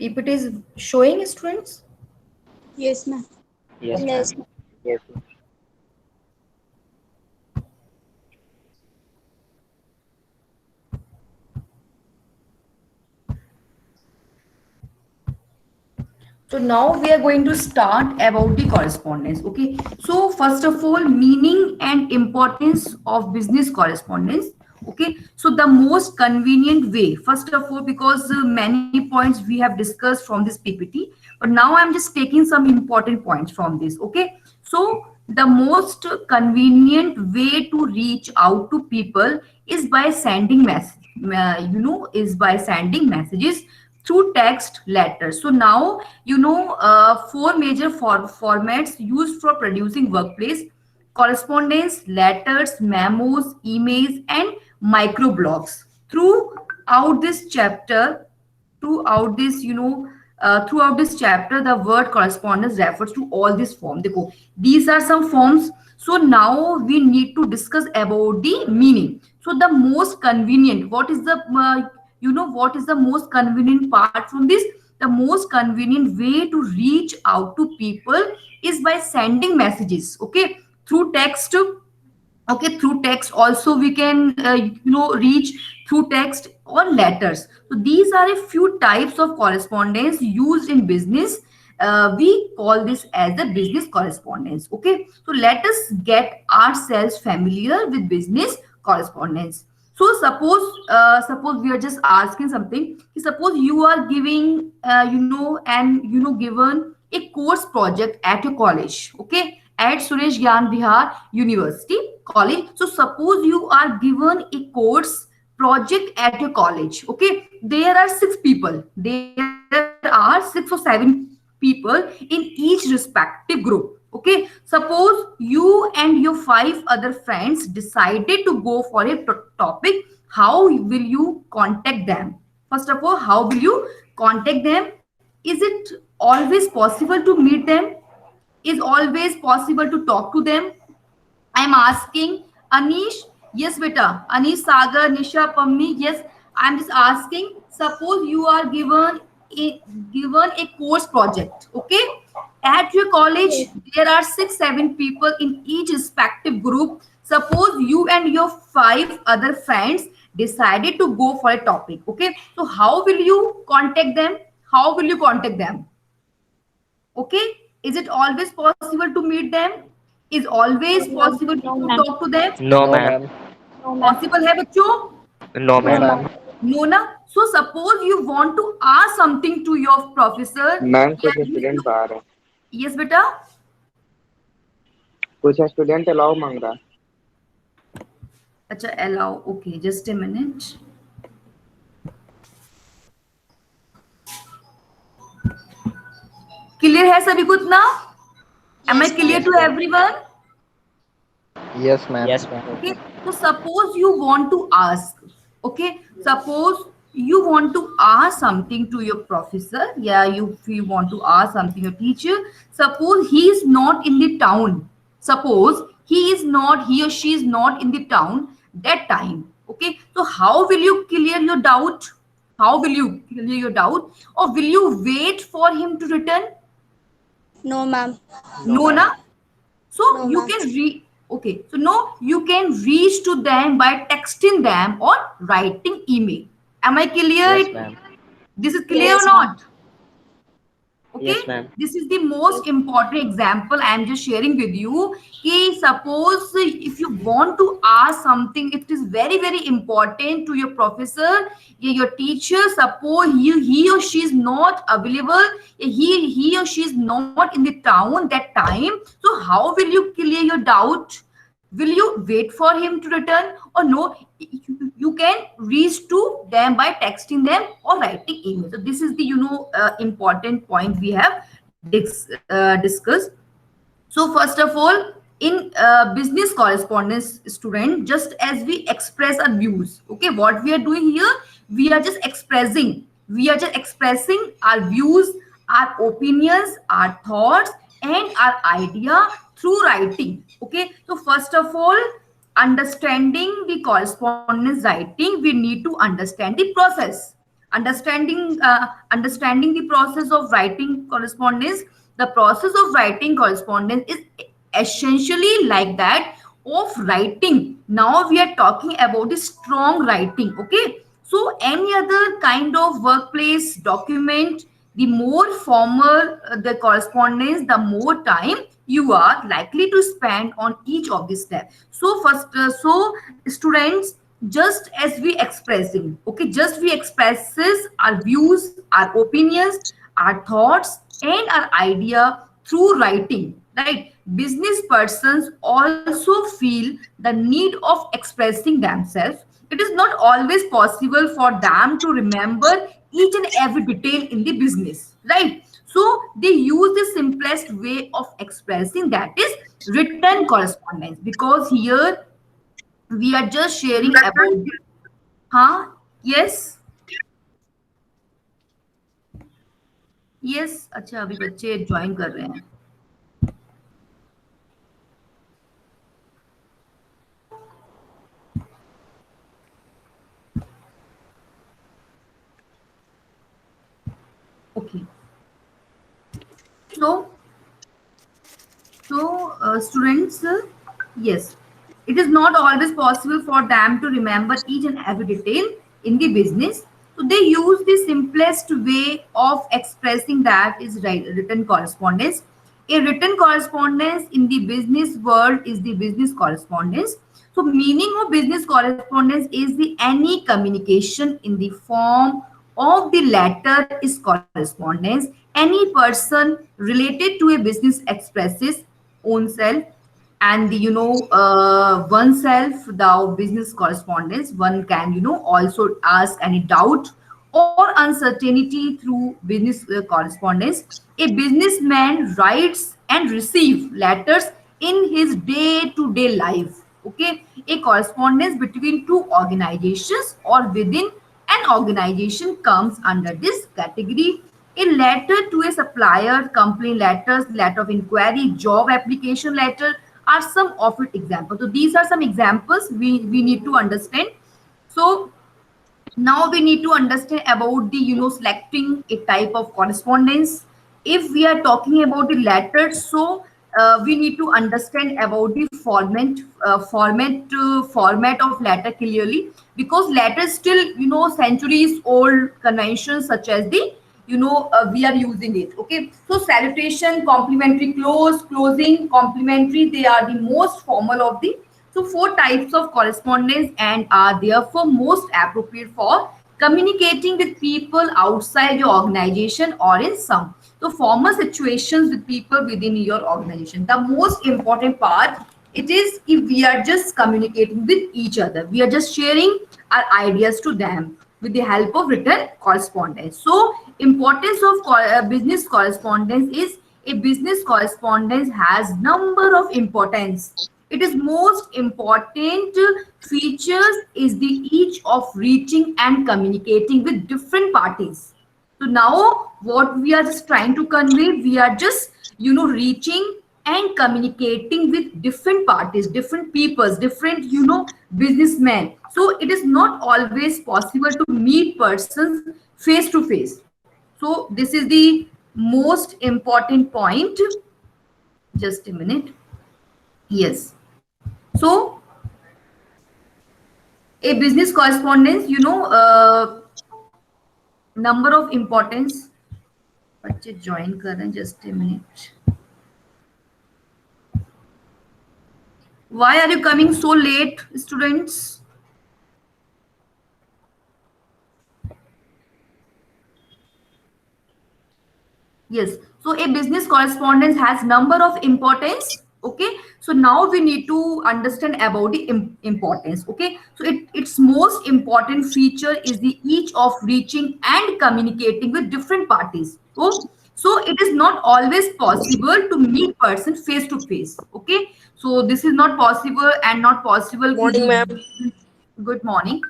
PPT is showing students. Yes, ma'am. Yes, ma'am. Yes. Yes. So now we are going to start about the correspondence. Okay. So first of all, meaning and importance of business correspondence. Okay. So the most convenient way, first of all, because many points we have discussed from this PPT, but now I'm just taking some important points from this. Okay. So the most convenient way to reach out to people is by sending message. Is by sending messages through text letters. So now four major formats used for producing workplace correspondence: letters, memos, emails, and microblogs. Throughout this chapter, the word correspondence refers to all these forms. These are some forms. So now we need to discuss about the meaning. So the most convenient, what is the most convenient part from this? The most convenient way to reach out to people is by sending messages, okay, through text. Okay, through text also we can reach through text or letters. So these are a few types of correspondence used in business. We call this as the business correspondence. Okay, so let us get ourselves familiar with business correspondence. So suppose we are just asking something. Suppose you are giving given a course project at your college. Okay, at Suresh Gyan Bihar University College. So suppose you are given a course project at your college. Okay, there are six people. There are 6 or 7 people in each respective group. Okay, suppose you and your 5 other friends decided to go for a topic. How will you contact them? First of all, how will you contact them? Is it always possible to meet them? Is always possible to talk to them? I'm asking Anish. Yes, beta. Anish, Sagar, Nisha, Pamni. Yes, I'm just asking. Suppose you are given a course project. Okay, at your college there are 6 7 people in each respective group. Suppose you and your 5 other friends decided to go for a topic. Okay, so how will you contact them? How will you contact them? Okay, is it always possible to meet them? Is always No, ma'am. possible No, to ma'am. talk to them? No, No, ma'am. ma'am. No, ma'am. Possible है बच्चों? No, No, No, ma'am. ma'am. ma'am. No na. So suppose you want to ask something to your professor. Ma'am कुछ Yeah, student बाहर है, yes beta. कुछ student allow मांग रहा है. अच्छा, allow. Okay, just a minute. Clear है सभी को इतना? Am I Yes, clear ma'am. to everyone? Yes, ma'am. Yes, ma'am. Okay, so suppose you want to ask. Okay, suppose you want to ask something to your professor. Yeah, if you want to ask something your teacher. Suppose he is not in the town. Suppose he or she is not in the town that time. Okay, so how will you clear your doubt? How will you clear your doubt? Or will you wait for him to return? No, ma'am. No, No, na. ma'am. So No, you ma'am. can okay. So no, you can reach to them by texting them or writing email. Am I clear? Yes, ma'am. This is clear or Yes, ma'am. not? Okay, Yes, ma'am. this is the most important example I am just sharing with you. Ki suppose if you want to ask something, it is very important to your professor, your teacher. Suppose he or she is not available, he or she is not in the town that time. So how will you clear your doubt? Will you wait for him to return, or no, you can reach to them by texting them or writing email? So this is the important point we have discussed. So first of all, in business correspondence, student, just as we express our views, okay, what we are doing here, we are just expressing our views, our opinions, our thoughts, and our idea through writing. Okay, so first of all, understanding the correspondence writing, we need to understand the process. Understanding the process of writing correspondence. The process of writing correspondence is essentially like that of writing. Now we are talking about the strong writing. Okay, so any other kind of workplace document, the more formal the correspondence, the more time you are likely to spend on each of these steps. So first, so students, just as we expressing, okay, just we expresses our views, our opinions, our thoughts, and our idea through writing, right? Business persons also feel the need of expressing themselves. It is not always possible for them to remember each and every detail in the business, right? So they use the simplest way of expressing, that is written correspondence, because here we are just sharing about the, huh? Yes, yes, अच्छा अभी बच्चे join कर रहे हैं. Okay, so students, yes, it is not always possible for them to remember each and every detail in the business. So they use the simplest way of expressing, that is written correspondence. A written correspondence in the business world is the business correspondence. So meaning of business correspondence is the any communication in the form of the letter is correspondence. Any person related to a business expresses own self and the, oneself the business correspondence. One can also ask any doubt or uncertainty through business correspondence. A businessman writes and receive letters in his day to day life. Okay, a correspondence between two organizations or within an organization comes under this category. A letter to a supplier, complaint letters, letter of inquiry, job application letter are some of it examples. So these are some examples we need to understand. So now we need to understand about the selecting a type of correspondence. If we are talking about the letters, so we need to understand about the format of letter clearly, because letters still centuries old conventions such as the we are using it. Okay, so salutation, complimentary close, closing, complimentary, they are the most formal of the. So four types of correspondence and are therefore most appropriate for communicating with people outside your organization or in some. So formal situations with people within your organization. The most important part, it is if we are just communicating with each other, we are just sharing our ideas to them with the help of written correspondence. So importance of business correspondence is, a business correspondence has number of importance. It is most important features is the each of reaching and communicating with different parties. So now what we are just trying to convey, we are just reaching and communicating with different parties, different peoples, different businessmen. So it is not always possible to meet persons face to face. So this is the most important point. Just a minute. Yes. So a business correspondence, number of importance. बच्चे join कर रहे हैं, just a minute. Why are you coming so late, students? Yes, so a business correspondence has number of importance. Okay, so now we need to understand about the importance. Okay, so its most important feature is the each of reaching and communicating with different parties. So it is not always possible to meet person face to face. Okay, so this is not possible and not possible. Morning, ma'am. Good morning.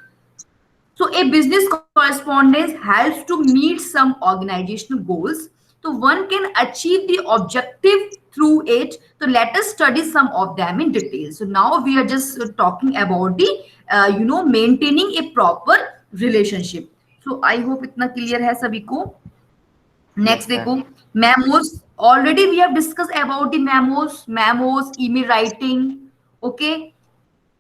So a business correspondence helps to meet some organizational goals. So one can achieve the objective through it. So let us study some of them in detail. So now we are just talking about the, maintaining a proper relationship. So I hope इतना clear है सभी को. Next Yes, देखो, ma'am. memos. Already we have discussed about the memos, email writing. Okay.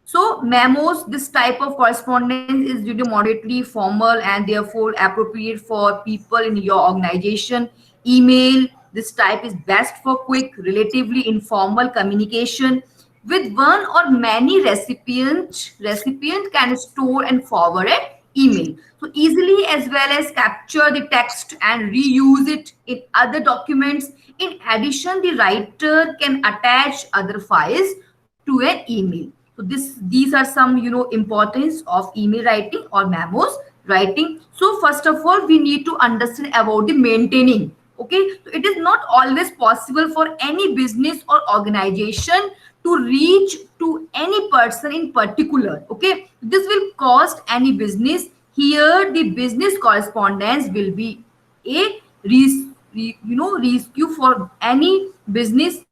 So memos, this type of correspondence is moderately formal and therefore appropriate for people in your organization. Email, this type is best for quick, relatively informal communication with one or many recipients. Recipient can store and forward an email. So easily as well as capture the text and reuse it in other documents. In addition, the writer can attach other files to an email. So these are some importance of email writing or memos writing. So first of all, we need to understand about the maintaining. Okay, so it is not always possible for any business or organization to reach to any person in particular. Okay, this will cost any business. Here, the business correspondence will be a rescue for any business.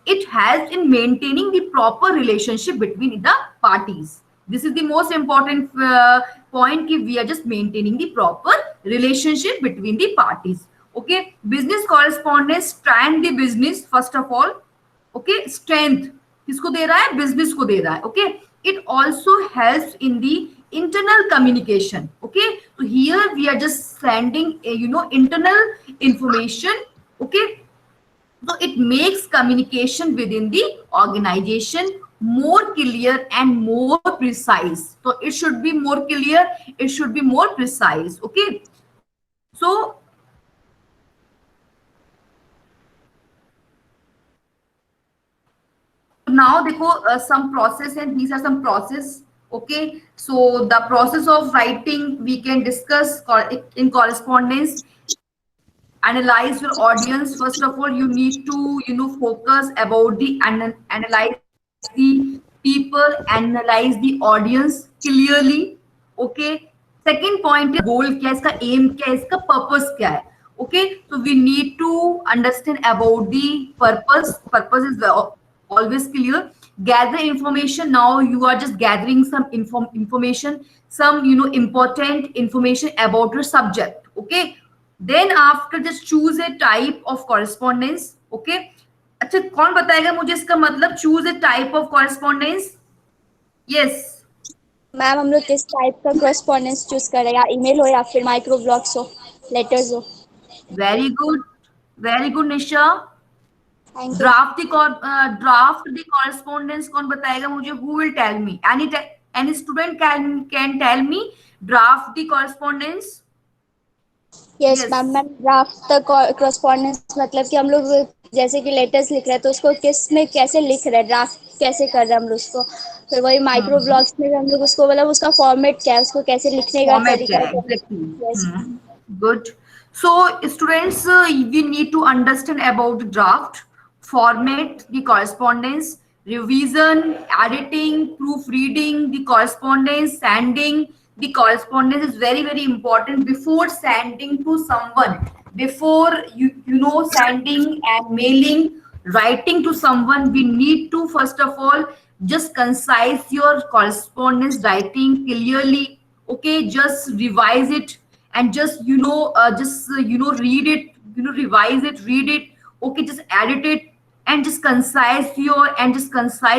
It has in maintaining the proper relationship between the parties. This is the most important point कि we are just maintaining the proper relationship between the parties. Okay, business correspondence strengthen the business first of all. Okay, strength किसको दे रहा है? Business को दे रहा है. Okay, it also helps in the internal communication. Okay, so here we are just sending a, internal information. Okay, so it makes communication within the organization more clear and more precise. So it should be more clear, it should be more precise. Okay, so now देखो some process, and these are some process. Okay, so the process of writing we can discuss in correspondence. Analyze your audience. First of all, you need to focus about the analyze the people, analyze the audience clearly. Okay, second point is goal क्या है, इसका aim क्या है, इसका purpose क्या है. Okay, so we need to understand about the purpose is always clear. Gather information. Now you are just gathering some information, some important information about your subject. Okay, then after just choose a type of correspondence. Okay, अच्छा कौन बताएगा मुझे इसका मतलब choose a type of correspondence? Yes, ma'am हम लोग किस type का correspondence चूज करें, या ईमेल हो या फिर माइक्रो ब्लॉग्स हो, लेटर्स हो? very good Nisha. Thank you. Draft the correspondence कौन बताएगा मुझे? Who will tell me? Any student can tell me draft the correspondence. Yes Yes. Ma'am. Ma'am draft the correspondence मतलब कि हम लोग जैसे कि लेटर्स लिख रहे हैं तो उसको किस में कैसे लिख रहे हैं, ड्राफ्ट कैसे कर रहे हैं हम लोग उसको. फिर वही माइक्रो ब्लॉग्स में हम लोग उसको मतलब उसका फॉर्मेट क्या है, उसको कैसे लिखने का Format तरीका क्या है? है. Exactly. Yes. Good. So students, we need to understand about the draft, format, the correspondence, revision, editing, proofreading, the correspondence, sending. The correspondence is very important before sending to someone. Before sending and mailing, writing to someone, we need to first of all just concise your correspondence writing clearly. Okay, just revise it and just read it, revise it, read it. Okay, just edit it and just concise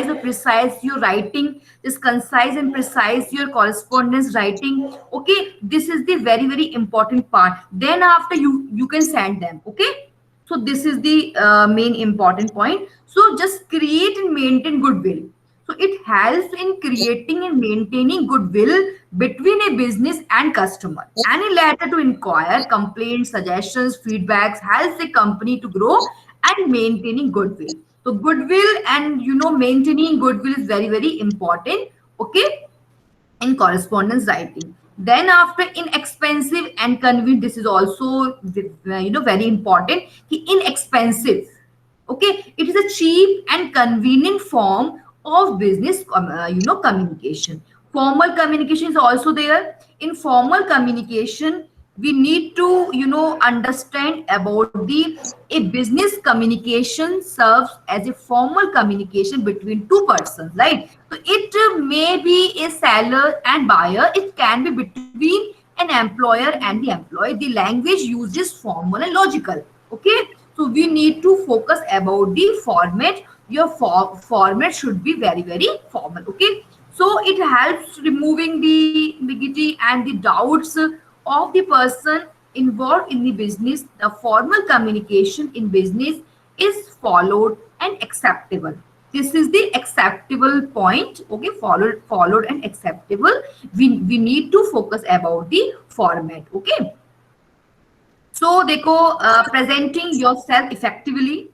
or precise your writing, just concise and precise your correspondence writing. Okay, this is the very important part. Then after you can send them. Okay, so this is the main important point. So just create and maintain goodwill. So it helps in creating and maintaining goodwill between a business and customer. Any letter to inquire, complaints, suggestions, feedbacks helps a company to grow and maintaining goodwill. So goodwill and maintaining goodwill is very important. Okay, in correspondence writing. Then after inexpensive and convenient, this is also very important. Inexpensive. Okay, it is a cheap and convenient form of business communication. Formal communication is also there. In formal communication, we need to understand about the a business communication serves as a formal communication between two persons, right? So it may be a seller and buyer, it can be between an employer and the employee. The language used is formal and logical. Okay, so we need to focus about the format. Your format should be very, very formal. Okay, so it helps removing the ambiguity and the doubts of the person involved in the business. The formal communication in business is followed and acceptable. This is the acceptable point. Okay, followed and acceptable. We need to focus about the format. Okay, so देखो presenting yourself effectively.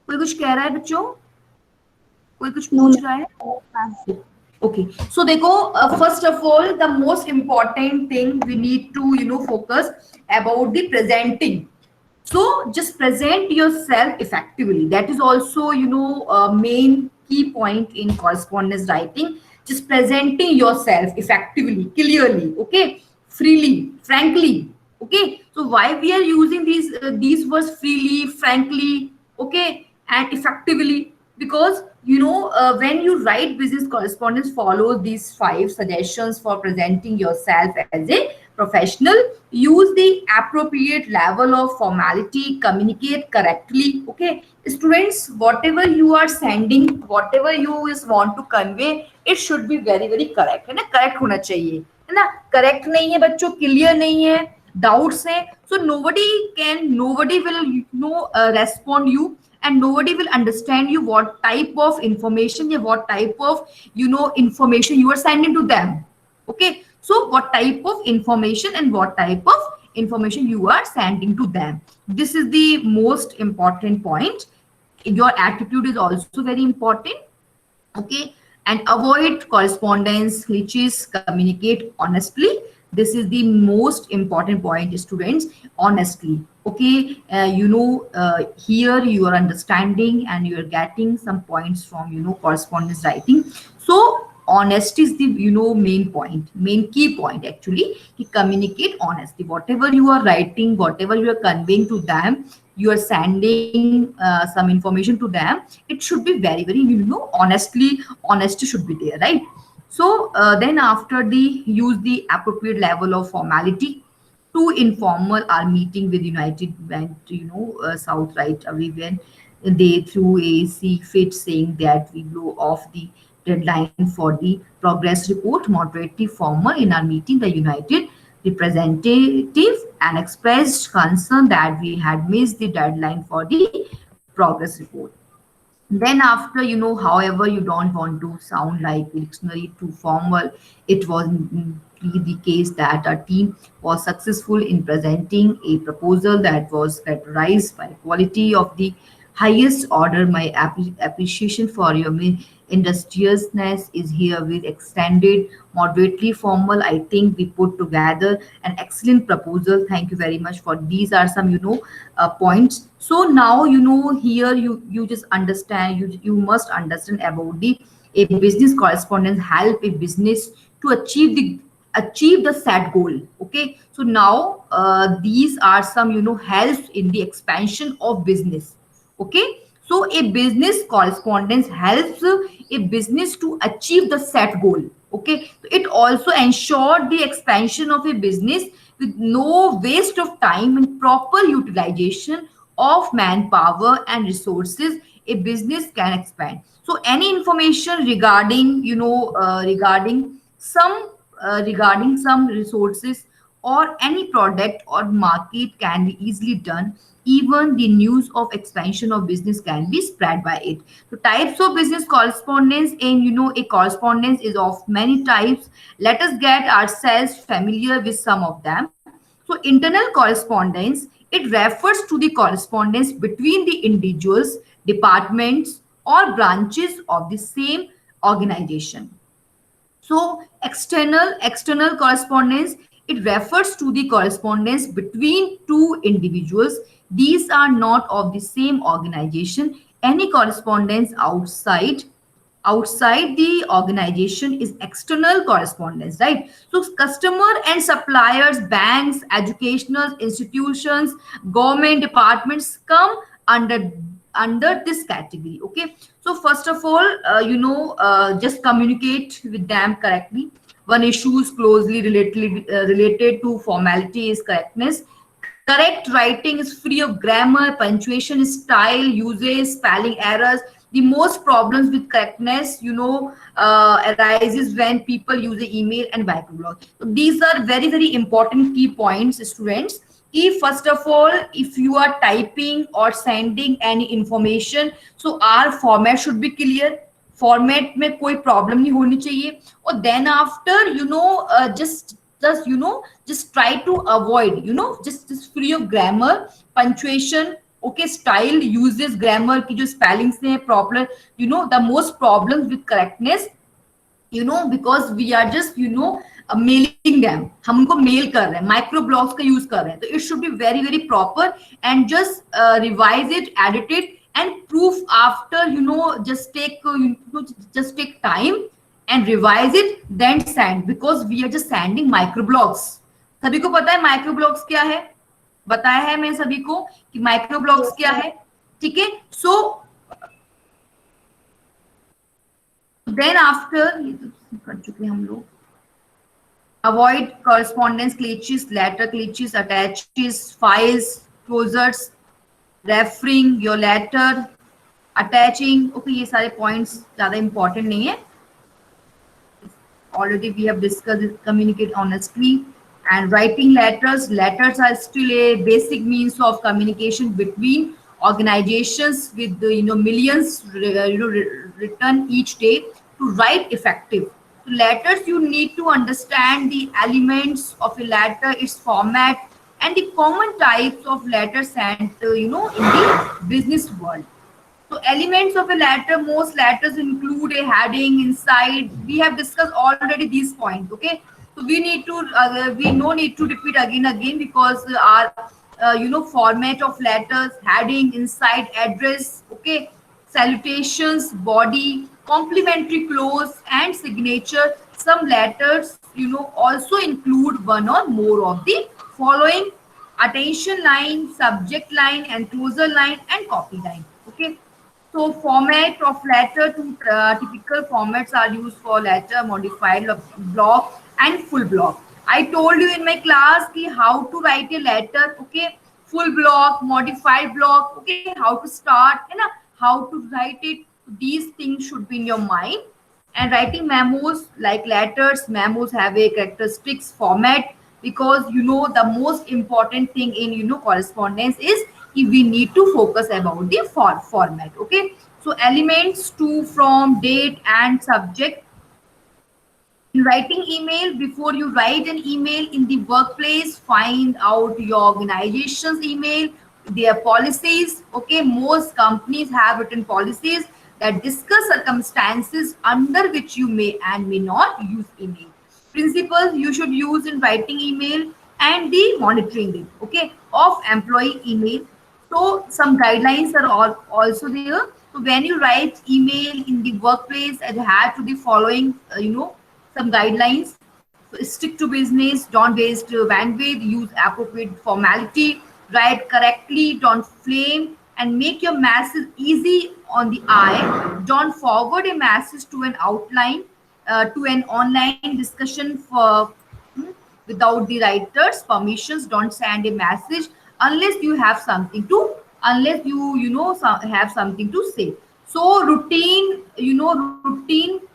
कोई कुछ कह रहा है बच्चों? कोई कुछ पूछ रहा है? Okay, so देखो first of all the most important thing we need to focus about the presenting. So just present yourself effectively. That is also main key point in correspondence writing. Just presenting yourself effectively, clearly, okay, freely, frankly. Okay, so why we are using these words freely, frankly, okay, and effectively? Because when you write business correspondence, follow these 5 suggestions for presenting yourself as a professional. Use the appropriate level of formality, communicate correctly. Okay, students, whatever you are sending, whatever you is want to convey, it should be very, very correct. है ना, correct होना चाहिए, है ना. correct नहीं है बच्चों, clear नहीं है, doubts है, so nobody will respond you, and nobody will understand you what type of information, what type of information you are sending to them. Okay, so what type of information and what type of information you are sending to them, this is the most important point. Your attitude is also very important. Okay, and avoid correspondence which is communicate honestly. This is the most important point, students. Honestly. Okay, here you are understanding and you are getting some points from correspondence writing. So honesty is the main point, main key point actually. To communicate honestly, whatever you are writing, whatever you are conveying to them, you are sending some information to them, it should be very, very honesty should be there, right? So then after the use the appropriate level of formality. Too informal our meeting with United went south right away when they threw a sea fit saying that we blow off the deadline for the progress report. Moderately formal in our meeting, the United representative and expressed concern that we had missed the deadline for the progress report. Then after however you don't want to sound like a dictionary too formal, it was the case that our team was successful in presenting a proposal that was characterized by quality of the highest order. My appreciation for your industriousness is here with extended moderately formal. I think we put together an excellent proposal. Thank you very much for these are some points. So now here you just understand, you must understand about the a business correspondence help a business to achieve the set goal. Okay, so now these are some helps in the expansion of business. Okay, so a business correspondence helps a business to achieve the set goal. Okay, so it also ensures the expansion of a business with no waste of time and proper utilization of manpower and resources. A business can expand. So any information regarding regarding some resources or any product or market can be easily done. Even the news of expansion of business can be spread by it. So types of business correspondence, and a correspondence is of many types. Let us get ourselves familiar with some of them. So internal correspondence, it refers to the correspondence between the individuals, departments, or branches of the same organization. So external correspondence, it refers to the correspondence between two individuals. These are not of the same organization. Any correspondence outside the organization is external correspondence, right? So customer and suppliers, banks, educational institutions, government departments come under this category. Okay, so first of all just communicate with them correctly. One issue is closely related to formality is correctness. Correct writing is free of grammar, punctuation, style, usage, spelling errors. The most problems with correctness, arises when people use the email and microblog. So these are very, very important key points, students. If first of all, if you are typing or sending any information, so our format should be clear. Format में कोई problem नहीं होनी चाहिए. और then after just try to avoid, just free of grammar, punctuation, okay, style, uses, grammar की जो spellings हैं proper, the most problems with correctness, because we are just mailing them, हम उनको मेल कर रहे हैं, माइक्रो ब्लॉग्स का use कर रहे हैं. तो it should be very very proper and just revise it, edit it and proof after, just take time and revise it, then send, because we are just sending microblogs. सभी को पता है माइक्रोब्लॉग्स क्या है? बताया है मैं सभी को कि माइक्रोब्लॉग्स क्या है. ठीक है. सो देन आफ्टर कर चुके हम लोग. Avoid correspondence glitches, letter glitches, attaches, files, closures, referring your letter, attaching. Okay, ये सारे points ज़्यादा important नहीं है. Already we have discussed it. Communicate honestly and writing letters. Letters are still a basic means of communication between organizations with the millions written each day. To write effective letters, you need to understand the elements of a letter, its format, and the common types of letters sent in the business world. So elements of a letter, most letters include a heading inside. We have discussed already these points. Okay, so we need to we no need to repeat again because our format of letters, heading, inside, address, okay, salutations, body, complimentary clause, and signature. Some letters also include one or more of the following: attention line, subject line, and closer line, and copy line. Okay, so format of letter, two typical formats are used for letter: modified block and full block. I told you in my class ki how to write a letter. Okay, full block, modified block. Okay, how to start and how to write it. These things should be in your mind. And writing memos, like letters, memos have a characteristics format, because the most important thing in correspondence is we need to focus about the format. Okay, so elements: to, from, date, and subject. In writing email, before you write an email in the workplace, find out your organization's email, their policies. Okay, most companies have written policies that discuss circumstances under which you may and may not use email. Principles you should use in writing email and the monitoring it, okay, of employee email. So some guidelines are also there. So when you write email in the workplace, adhere to the following, some guidelines. So stick to business, don't waste bandwidth, use appropriate formality, write correctly, don't flame, and make your message easy on the eye. Don't forward a message to an outline, to an online discussion without the writer's permissions. Don't send a message unless you have something to, have something to say. So routine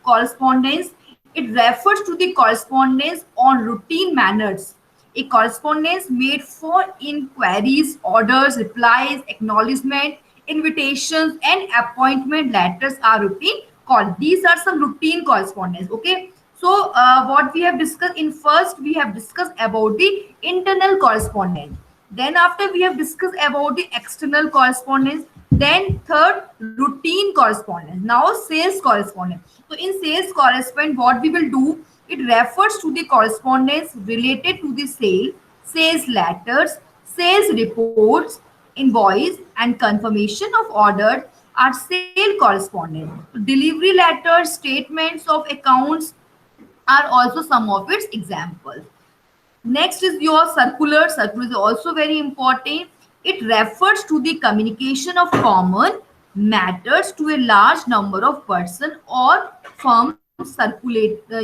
correspondence, it refers to the correspondence on routine manners. A correspondence made for inquiries, orders, replies, acknowledgement, invitations, and appointment letters are routine called. These are some routine correspondence. Okay, so what we have discussed in first, we have discussed about the internal correspondence. Then after, we have discussed about the external correspondence. Then third, routine correspondence. Now sales correspondence. So in sales correspondence, what we will do, it refers to the correspondence related to the sale, sales letters, sales reports, invoice, and confirmation of order are sale correspondence. Delivery letters, statements of accounts are also some of its examples. Next is your circular. Circular is also very important. It refers to the communication of common matters to a large number of persons or firms circulator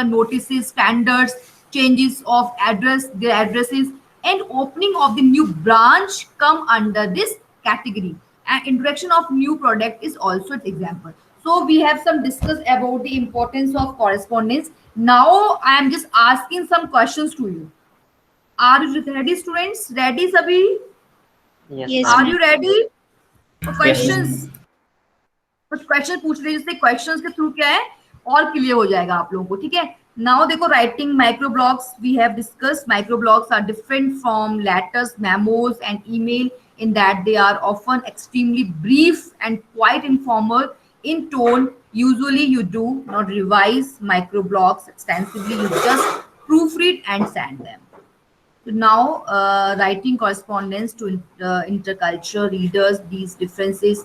notices, standards, changes of address, their addresses, and opening of the new branch come under this category. And introduction of new product is also an example. So we have some discussed about the importance of correspondence. Now I am just asking some questions to you. Are you ready, students? Ready, Sabhi? Yes, Yes, Are ma'am. ma'am. you ready for Yes. questions? कुछ question पूछ रहे हैं जिससे questions के through क्या है और clear हो जाएगा आप लोगों को. ठीक है. नाउ देखो, writing micro blogs we have discussed. Micro blogs are different from letters, memos and email in that they are often extremely brief and quite informal in tone. Usually you do not revise microblogs extensively, you just proofread and send them. So now, writing correspondence to intercultural readers, these differences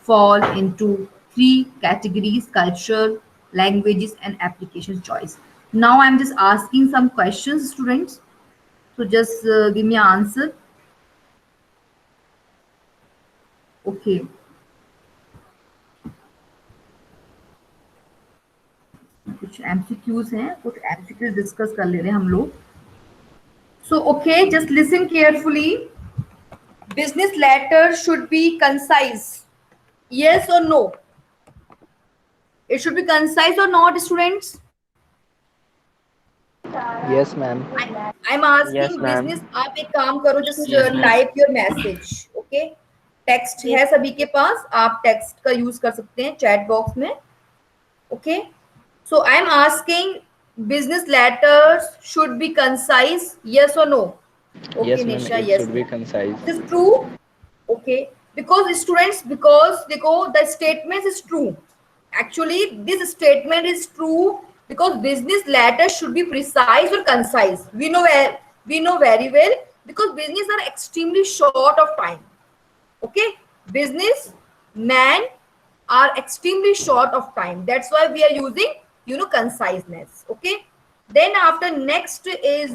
fall into three categories: culture, languages, and application choice. Now I'm just asking some questions, students. So just give me an answer. Okay. कुछ MCQs हैं, कुछ MCQs discuss कर ले रहे हैं हम लोग. So okay, just listen carefully. Business letter should be concise. Yes or no? It should be concise or not, students? Yes, ma'am. I'm asking Yes, ma'am. business. आप एक काम करो, just Yes, ma'am. type your message. Okay? Text Yes. है सभी के पास, आप text का use कर सकते हैं chat box में. Okay? So I'm asking, business letters should be concise. Yes or no? Okay, Yes, ma'am. Nisha, It yes. should be concise. This is true. Okay, because students, because the statement is true. Actually this statement is true because business letter should be precise or concise. We know very well, because business are extremely short of time. Okay, business man are extremely short of time, that's why we are using conciseness. Okay, then after next is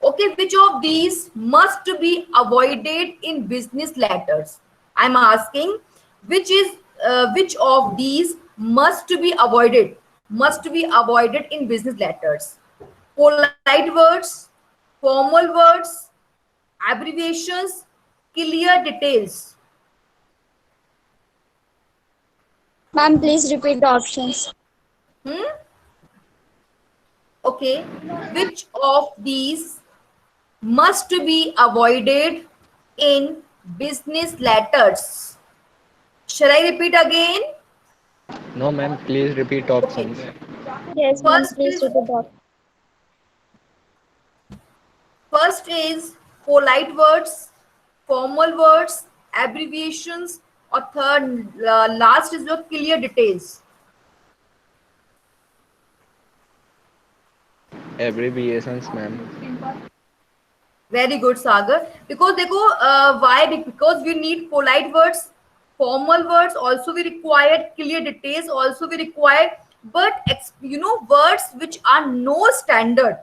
okay, which of these must be avoided in business letters? I'm asking, which of these must be avoided in business letters? Polite words, formal words, abbreviations, clear details. Ma'am, please repeat the options. Okay, which of these must be avoided in business letters? Shall I repeat again? No, ma'am. Please repeat options. Yes, ma'am, First please is, repeat the options. first is polite words, formal words, abbreviations, or third, last is your clear details. Abbreviations, ma'am. Very good, Sagar. Because देखो, why? Because we need polite words, formal words also we required, clear details also we required, but words which are non-standard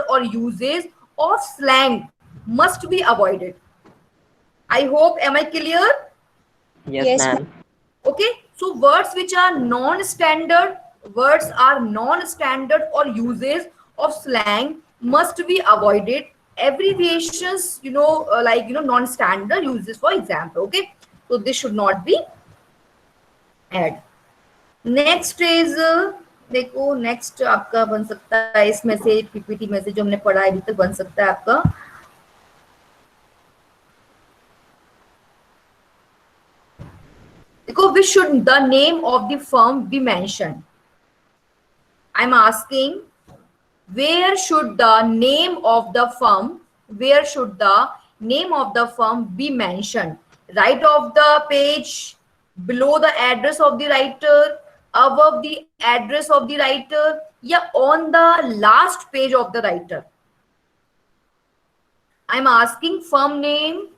or uses of slang must be avoided. I hope, am I clear? Yes, ma'am. Okay, so words which are non-standard or uses of slang must be avoided. Abbreviations, like non-standard uses, for example. Okay, so this should not be add. Next is देखो, next आपका बन सकता है इसमें से PPT में से जो हमने पढ़ा है अभी तक बन सकता है आपका. देखो, which should the name of the firm be mentioned? I'm asking, where should the name of the firm be mentioned? Right of the page, below the address of the writer, above the address of the writer, या on the last page of the writer? I'm asking firm name.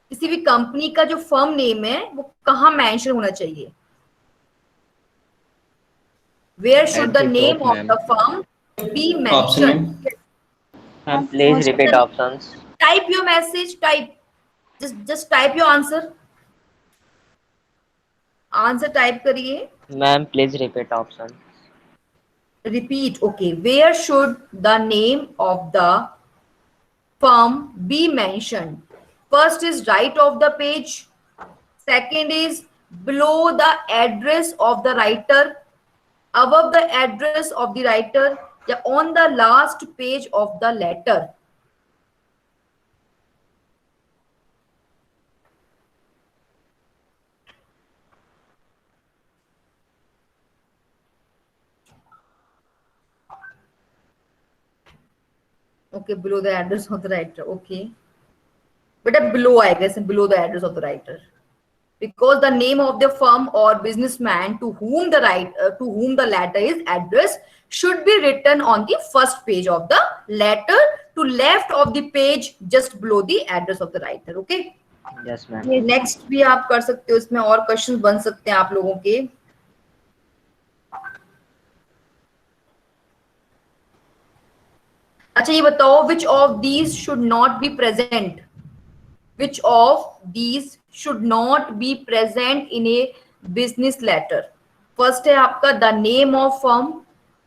किसी भी company का जो firm name है वो कहाँ mention होना चाहिए? Where should the name of the firm be mentioned? Ma'am, please repeat options. Type your message. Just type your answer. Answer type करिए. Ma'am, please repeat option. Repeat. Okay. Where should the name of the firm be mentioned? First is right of the page. Second is below the address of the writer, above the address of the writer, या on the last page of the letter. Okay, below the address of the writer. Okay. But below, I guess, below the address of the writer. Because the name of the firm or businessman to whom the letter is addressed should be written on the first page of the letter, to left of the page, just below the address of the writer. Okay. Yes, ma'am. Yes. Next भी आप कर सकते हो, इसमें और question बन सकते हैं आप लोगों के. अच्छा ये बताओ, which of these should not be present? Which of these should not be present in a business letter? First है आपका द नेम ऑफ फर्म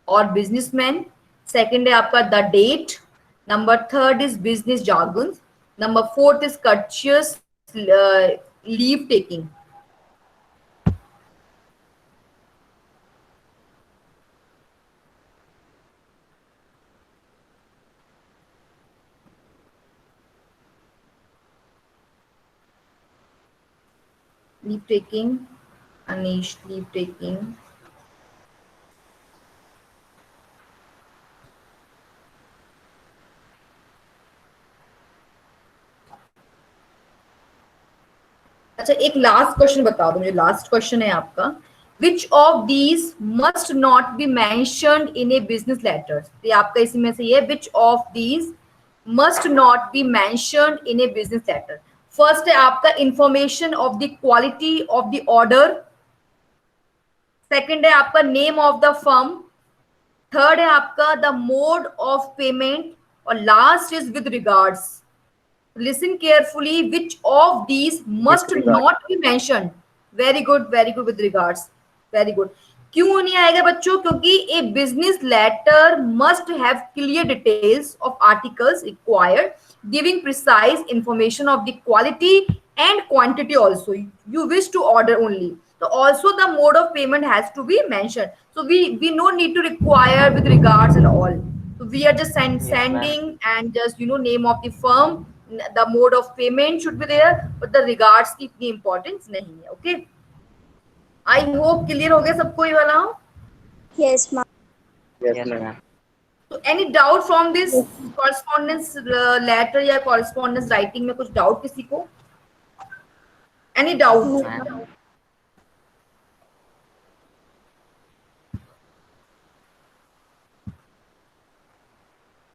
और बिजनेसमैन. सेकंड है आपका the date. Number third is business jargon. Number fourth is courteous leave taking. Leave taking, Anish, leave taking. अच्छा एक last question बता दो मुझे. लास्ट क्वेश्चन है आपका, which of these must not be mentioned in a business letter. ये आपका इसी में से ये, which of these must not be mentioned in a business letter. First है आपका information of the quality of the order. Second है आपका name of the firm. Third है आपका द मोड ऑफ पेमेंट. और last is with regards. Listen carefully, which of these must not be mentioned? Very good with regards. Very good. क्यों नहीं आएगा बच्चों? क्योंकि a business letter must have clear details of articles required, giving precise information of the quality and quantity also you wish to order only. So also the mode of payment has to be mentioned. So we no need to require with regards and all. So we are just sending and just name of the firm, the mode of payment should be there, but the regards की इतनी importance नहीं है. Okay. I hope clear हो गया सबको ये वाला. Yes, ma'am. Yes, ma'am. So any doubt from this correspondence letter या correspondence writing में कुछ doubt किसी को? Any doubt? Ma'am.